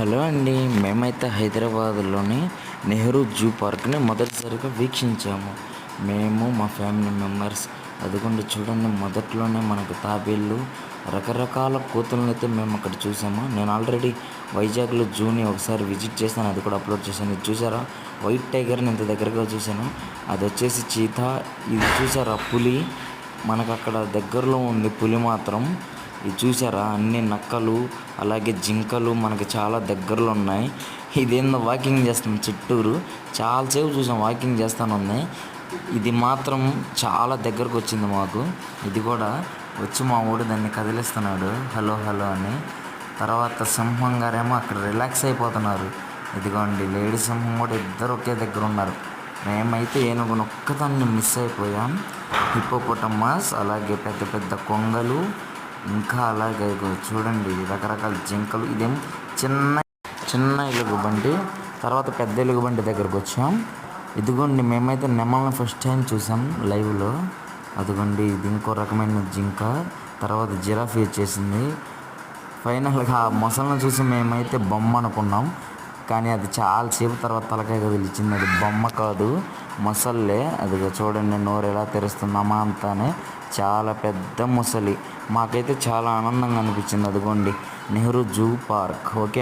Hello అండి. మేమైతే హైదరాబాద్లోని నెహ్రూ జూ పార్క్ని మొదటిసారిగా వీక్షించాము. మేము మా ఫ్యామిలీ మెంబర్స్. అదిగోండి చూడండి, మొదట్లోనే మనకు తాబేళ్ళు, రకరకాల కోతులను అయితే మేము అక్కడ చూసాము. నేను ఆల్రెడీ వైజాగ్లో జూని ఒకసారి విజిట్ చేశాను, అది కూడా అప్లోడ్ చేశాను. ఇది చూసారా, వైట్ టైగర్ని ఇంత దగ్గరగా చూశాను. అది వచ్చేసి చీతా. ఇది చూసారా, పులి. మనకు అక్కడ దగ్గరలో ఉంది పులి మాత్రం. ఇది చూసారా, అన్ని నక్కలు అలాగే జింకలు మనకి చాలా దగ్గరలో ఉన్నాయి. ఇదేందో వాకింగ్ చేస్తుంది చుట్టూరు. చాలాసేపు చూసాం వాకింగ్ చేస్తానుంది. ఇది మాత్రం చాలా దగ్గరకు వచ్చింది మాకు. ఇది కూడా వచ్చి మా ఊడు దాన్ని కదిలిస్తున్నాడు హలో హలో అని. తర్వాత సింహం గారేమో అక్కడ రిలాక్స్ అయిపోతున్నారు. ఇదిగోండి లేడీ సింహం కూడా ఇద్దరు ఒకే దగ్గర ఉన్నారు. మేమైతే ఏనుగును ఒక్కదాన్ని మిస్ అయిపోయాం. హిప్పోపొటమస్, అలాగే పెద్ద పెద్ద కొంగలు, ఇంకా అలాగే చూడండి రకరకాల జింకలు. ఇదేం చిన్న చిన్న ఎలుగుబంటి. తర్వాత పెద్ద ఎలుగుబంటి దగ్గరకు వచ్చాం. ఇదిగోండి మేమైతే నెమల్ని ఫస్ట్ టైం చూసాం లైవ్లో. అదిగోండి ఇది ఇంకో రకమైన జింక. తర్వాత జిరాఫీ వచ్చేసింది. ఫైనల్గా ఆ మొసలను చూసి మేమైతే బొమ్మ అనుకున్నాం, కానీ అది చాలాసేపు తర్వాత తలకాయ కదిలిచ్చింది. అది బొమ్మ కాదు, మొసల్లే. అదిగో చూడండి నోరు ఎలా తెరుస్తుందమ్మా అంతానే. చాలా పెద్ద మొసలి. మాకైతే చాలా ఆనందంగా అనిపించింది. అదిగోండి నెహ్రూ జూ పార్క్. ఓకే.